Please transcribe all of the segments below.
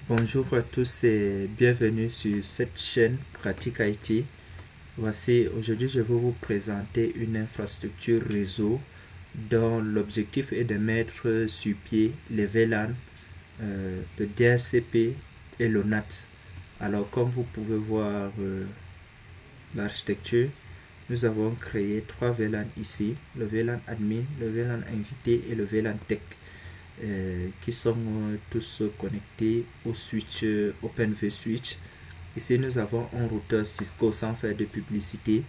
Bonjour à tous et bienvenue sur cette chaîne Pratique IT. Aujourd'hui je vais vous présenter une infrastructure réseau dont l'objectif est de mettre sur pied les VLAN, le DHCP et le NAT. Alors comme vous pouvez voir l'architecture, nous avons créé trois VLAN ici, le VLAN admin, le VLAN invité et le VLAN tech. Qui sont tous connectés au switch OpenVSwitch. Ici nous avons un routeur Cisco sans faire de publicité.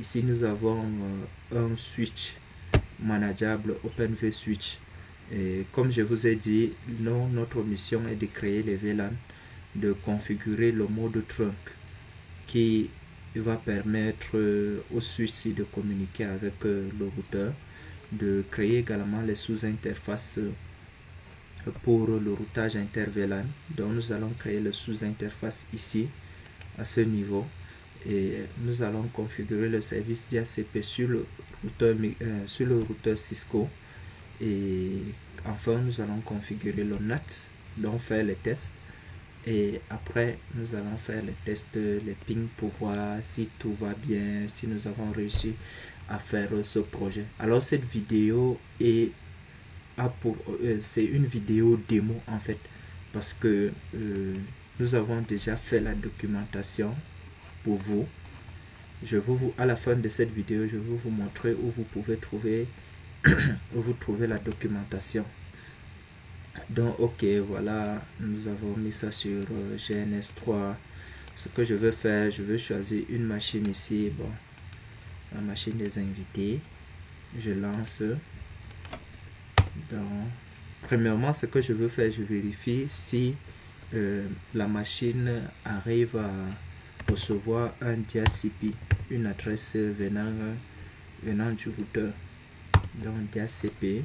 Ici nous avons un switch manageable OpenVSwitch. Et comme je vous ai dit, notre mission est de créer les VLAN, de configurer le mode trunk qui va permettre au switch de communiquer avec le routeur, de créer également les sous-interfaces pour le routage inter-VLAN. Donc nous allons créer le sous-interface ici à ce niveau et nous allons configurer le service DHCP sur le routeur Cisco, et enfin nous allons configurer le NAT, donc faire les tests, et après nous allons faire les tests, les pings, pour voir si tout va bien, si nous avons réussi à faire ce projet. Alors cette vidéo est c'est une vidéo démo en fait, parce que nous avons déjà fait la documentation pour vous. À la fin de cette vidéo, je vais vous montrer où vous pouvez trouver la documentation. Donc ok, voilà, nous avons mis ça sur GNS3. Ce que je vais faire, je vais choisir une machine ici, bon, la machine des invités. Je lance. Donc, premièrement, ce que je veux faire, je vérifie si la machine arrive à recevoir un DHCP, une adresse venant du routeur. Donc DHCP.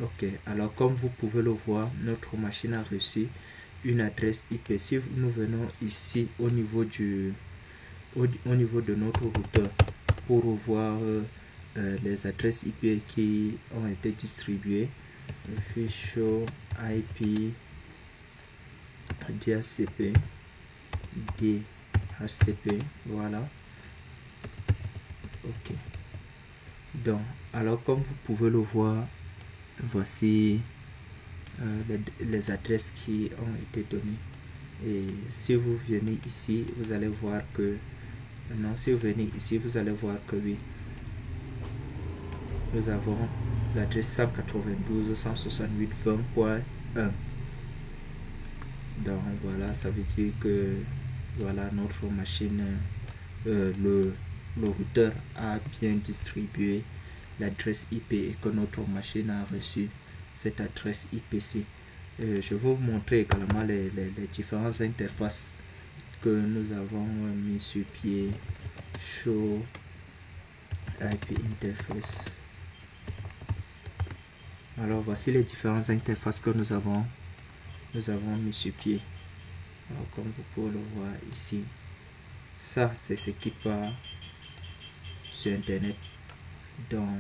Ok, alors comme vous pouvez le voir, notre machine a reçu une adresse IP. Si nous venons ici au niveau de notre routeur pour voir les adresses IP qui ont été distribuées, Show IP DHCP DHCP, voilà. Ok, donc alors comme vous pouvez le voir, voici les adresses qui ont été données. Et si vous venez ici, vous allez voir que si vous venez ici, vous allez voir que oui, nous avons l'adresse 192.168.20.1. donc voilà, ça veut dire que voilà, notre machine, le routeur a bien distribué l'adresse IP et que notre machine a reçu cette adresse IP-ci. Je vais vous montrer également les différentes interfaces que nous avons mis sur pied. Show IP interface. Alors voici les différentes interfaces que nous avons mis sur pied. Alors, comme vous pouvez le voir ici, ça c'est ce qui part sur internet. Donc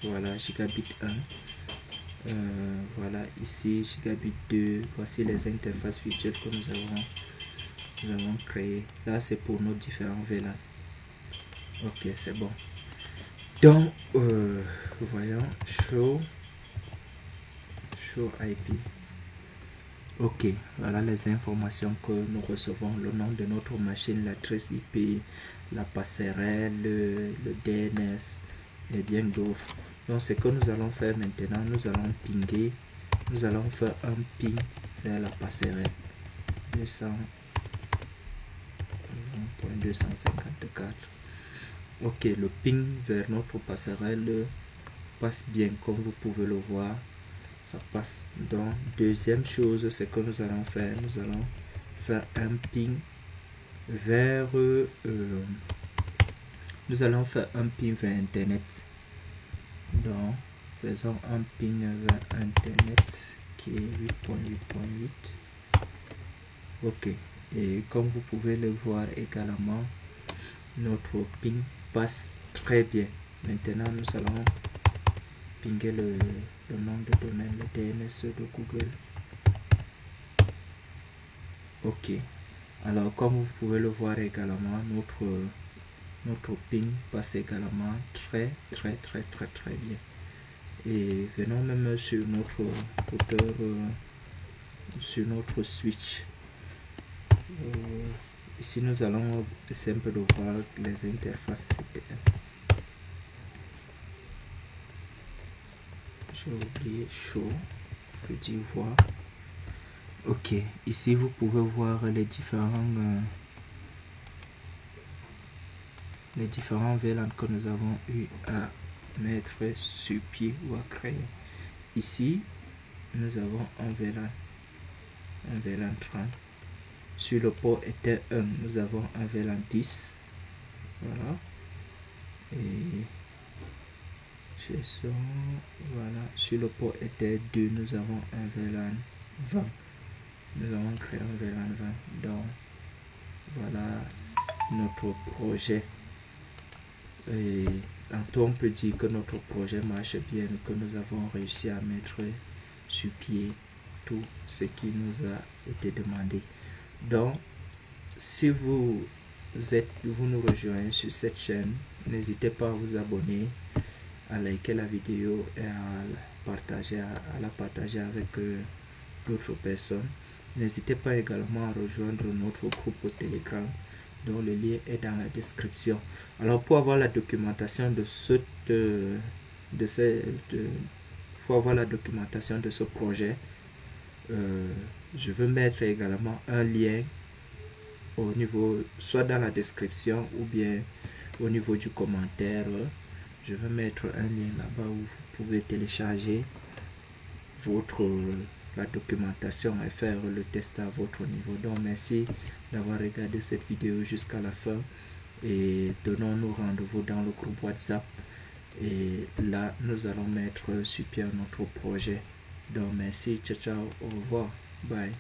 voilà, gigabit 1, voilà ici gigabit 2. Voici les interfaces virtuelles que nous avons créées. Là c'est pour nos différents VLAN. Ok, c'est bon. Donc voyons, show IP. Ok, voilà les informations que nous recevons: le nom de notre machine, l'adresse IP, la passerelle, le DNS et bien d'autres. Donc ce que nous allons faire maintenant, nous allons pinguer, nous allons faire un ping vers la passerelle 200.254. ok, le ping vers notre passerelle passe bien, comme vous pouvez le voir, ça passe. Donc deuxième chose, c'est que nous allons faire un ping vers internet. Donc faisons un ping vers internet qui est 8.8.8. ok, et comme vous pouvez le voir également, notre ping passe très bien. Maintenant nous allons pinguer le nom de domaine, le DNS de Google. Ok, alors comme vous pouvez le voir également, notre ping passe également très bien. Et venons même sur notre routeur, sur notre switch. Ici nous allons essayer un peu de voir les interfaces CTM. J'ai oublié show, petit voir. Ok, ici vous pouvez voir les différents VLAN que nous avons eu à mettre sur pied ou à créer. Ici nous avons un VLAN 30. Sur le port était 1, nous avons un VLAN 10. Voilà. Et chez son, voilà. Sur le port était 2, nous avons un VLAN 20. Nous avons créé un VLAN 20. Donc voilà notre projet. Et en tout, on peut dire que notre projet marche bien, que nous avons réussi à mettre sur pied tout ce qui nous a été demandé. Donc, si vous nous rejoignez sur cette chaîne, n'hésitez pas à vous abonner, à liker la vidéo et à la partager avec d'autres personnes. N'hésitez pas également à rejoindre notre groupe Telegram, dont le lien est dans la description. Alors pour avoir la documentation de ce projet, je veux mettre également un lien au niveau, soit dans la description ou bien au niveau du commentaire. Je vais mettre un lien là-bas où vous pouvez télécharger la documentation et faire le test à votre niveau. Donc merci d'avoir regardé cette vidéo jusqu'à la fin et donnons-nous rendez-vous dans le groupe WhatsApp, et là nous allons mettre sur pied notre projet. Donc merci, ciao ciao, au revoir, bye.